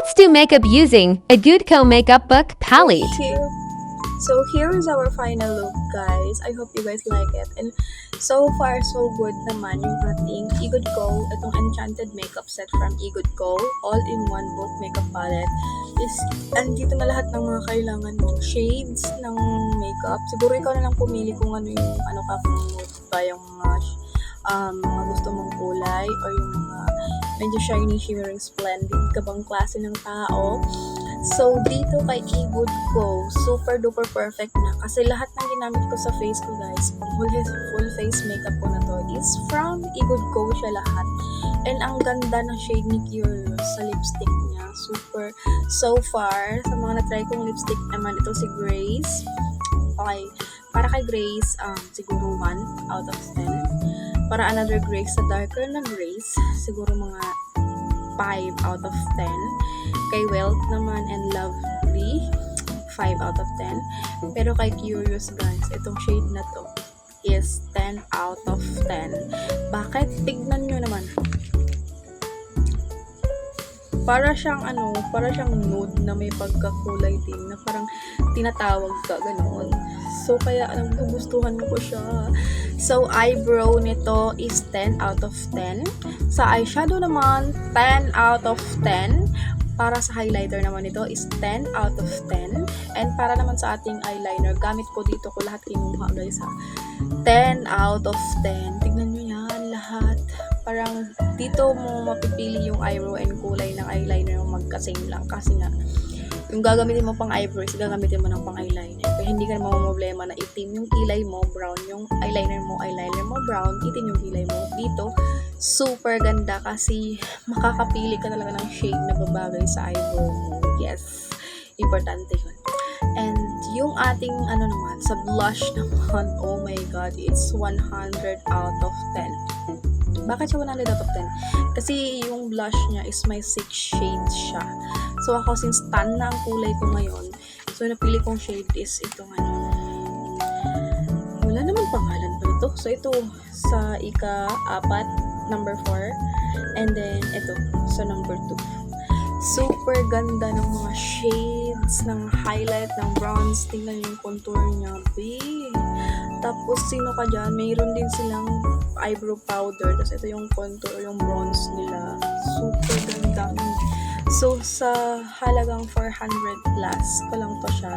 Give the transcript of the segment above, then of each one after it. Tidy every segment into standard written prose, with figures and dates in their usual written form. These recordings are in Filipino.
Let's do makeup using a Goodco makeup book palette. Here is our final look, guys. I hope you guys like it. And so far, so good naman yung ating Egoodco. Itong Enchanted Makeup Set from Egoodco. All-in-one book makeup palette. Andito na lahat ng mga kailangan mong shades ng makeup. Siguro ikaw na lang pumili kung ano yung kung mood ba yung mga gusto mong kulay or yung mga medyo shiny, shimmering, splendid ka bang klase ng tao. So, dito kay Egoodco, super duper perfect na. Kasi lahat ng ginamit ko sa face ko, guys, full face makeup ko na to is from Egoodco siya lahat. And ang ganda ng shade ni Curious sa lipstick niya. Super. So far, sa mga na-try kong lipstick naman, ito si Grace. Okay. Para kay Grace, siguro 1 out of 10. Para another Grace, sa darker na Grace, siguro mga 5 out of 10. Kay Wealth naman and Lovely, 5 out of 10. Pero kay Curious, guys, itong shade na to is 10 out of 10. Bakit? Tignan nyo naman. Para siyang nude na may pagkakulay din, na parang tinatawag ka, ganoon. So, kaya nagugustuhan ko siya. So, eyebrow nito is 10 out of 10. Sa eyeshadow naman, 10 out of 10. Para sa highlighter naman ito is 10 out of 10. And para naman sa ating eyeliner, gamit ko dito ko lahat kinuha, guys, ha. 10 out of 10. Tignan nyo yan, lahat. Parang dito mo mapipili yung eyebrow and kulay ng eyeliner mo magka-same lang. Kasi nga, yung gagamitin mo pang eyebrows, gagamitin mo ng pang eyeliner. Kaya hindi ka naman problema na itim yung kilay mo, brown yung eyeliner mo brown, itim yung kilay mo. Dito, super ganda kasi makakapili ka talaga ng shade na babagay sa eyebrow mo. Yes, importante yun. And yung ating naman, sa blush naman, oh my god, it's 100 out of 10. Bakit siya 100 out of 10? Kasi yung blush niya is may 6 shades siya. So ako, since tan na ang kulay ko ngayon, so napili kong shade is itong wala naman pangalan pa ito. So ito sa ika-4, number 4, and then ito sa number 2. Super ganda ng mga shades, ng highlight, ng bronze. Tingnan yung contour niya, babe. Tapos, sino ka dyan? Mayroon din silang eyebrow powder. Tapos, ito yung contour, yung bronze nila. Super ganda. So, sa halagang 400 plus ko lang to siya.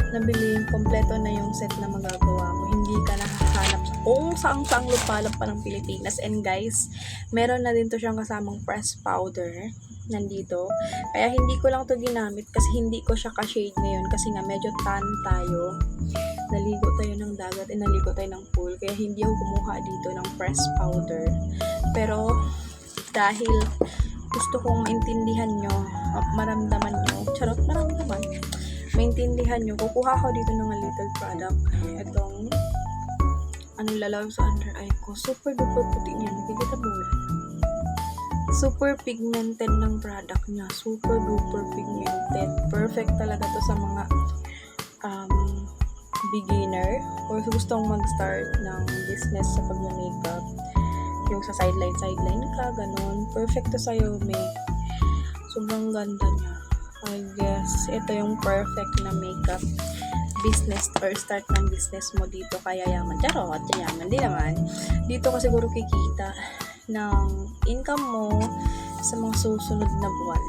Nabili, kompleto na yung set na magagawa mo. Hindi ka nakahanap kung saang lupalop pa ng Pilipinas. And guys, meron na din to siyang kasamang press powder nandito. Kaya hindi ko lang to ginamit kasi hindi ko siya ka-shade ngayon kasi nga medyo tan tayo. Naligo tayo ng dagat and naligo tayo ng pool. Kaya hindi ako kumuha dito ng press powder. Pero dahil gusto kong maintindihan nyo, maramdaman nyo, maintindihan nyo, kukuha ko dito ng little product. Itong lalagay sa under eye ko. Super duper puti niya. Nakikita mo yan. Super pigmented ng product niya. Super duper pigmented. Perfect talaga to sa mga beginner or gustong mag-start ng business sa pag-makeup. Yung sa sideline ka, ganun. Perfect to sa'yo, May. Sobrang ganda niya. I guess, ito yung perfect na makeup business or start ng business mo dito. Kaya yaman. Charot, yaman. Di naman. Dito ka siguro kikita ng income mo sa mga susunod na buwan.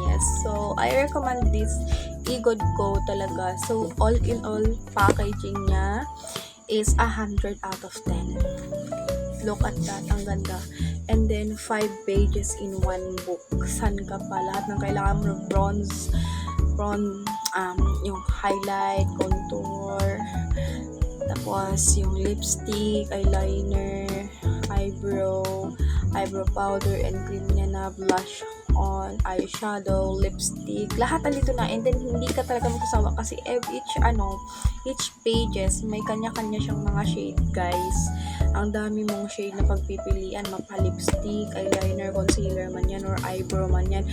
Yes. So, I recommend this Egoodco talaga. So, all in all, packaging niya is 100 out of 10. Look at that. Ang ganda. And then, 5 pages in one book. San ka pa? Lahat ng kailangan mo. Bronze, yung highlight, contour, tapos yung lipstick, eyeliner, eyebrow powder, and cream niya na, blush on, eyeshadow, lipstick, lahat nandito na. And then, hindi ka talaga magsasawa kasi each pages, may kanya-kanya siyang mga shade, guys. Ang dami mong shade na pagpipilian, mapa-lipstick, eyeliner, concealer man yan, or eyebrow man yan.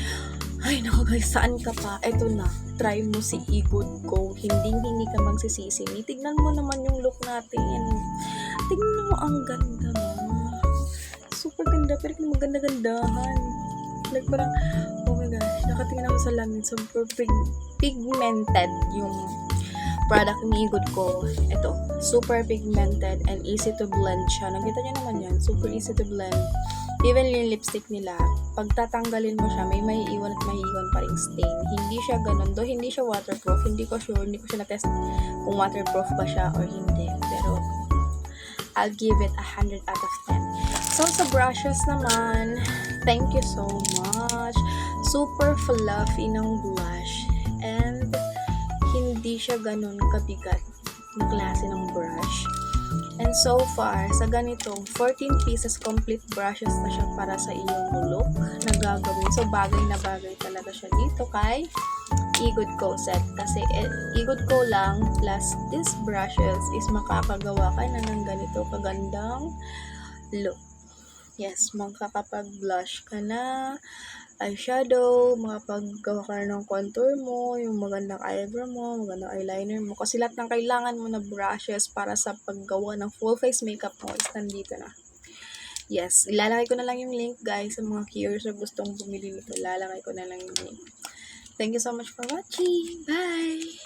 Ay, naku guys, saan ka pa? Eto na, try mo si Egoodco. Hindi ka magsisisi. Tignan mo naman yung look natin. Tignan mo, ang ganda mo. Super ganda, pero maganda-gandahan. Like parang, oh my gosh, nakatingin ako sa lamin. Super pigmented yung product ni Good Ko. Ito, super pigmented and easy to blend siya. Nakita niyo naman yan, super easy to blend. Even yung lipstick nila, pag tatanggalin mo siya, may maiiwan at maiiwan pa ring stain. Hindi siya ganun. Though hindi siya waterproof, hindi ko sure, hindi ko siya na-test kung waterproof ba siya or hindi. Pero, I'll give it 100 out of 10. So, sa brushes naman, thank you so much. Super fluffy ng blush. And, hindi siya ganun kabigat na klase ng brush. And so far, sa ganitong 14 pieces complete brushes na siya para sa iyong look na gagawin. So, bagay na bagay talaga siya dito kay Egood Co set. Kasi Egood Co lang plus these brushes is makakagawa ka na ng ganito kagandang look. Yes, makakapag-blush ka na, eyeshadow, makapaggawa ka na ng contour mo, yung magandang eyebrow mo, magandang eyeliner mo. Kasi lahat ng kailangan mo na brushes para sa paggawa ng full face makeup mo is nandito na. Yes, ilalagay ko na lang yung link guys sa mga curious na gustong bumili nito. Ilalagay ko na lang yung link. Thank you so much for watching. Bye!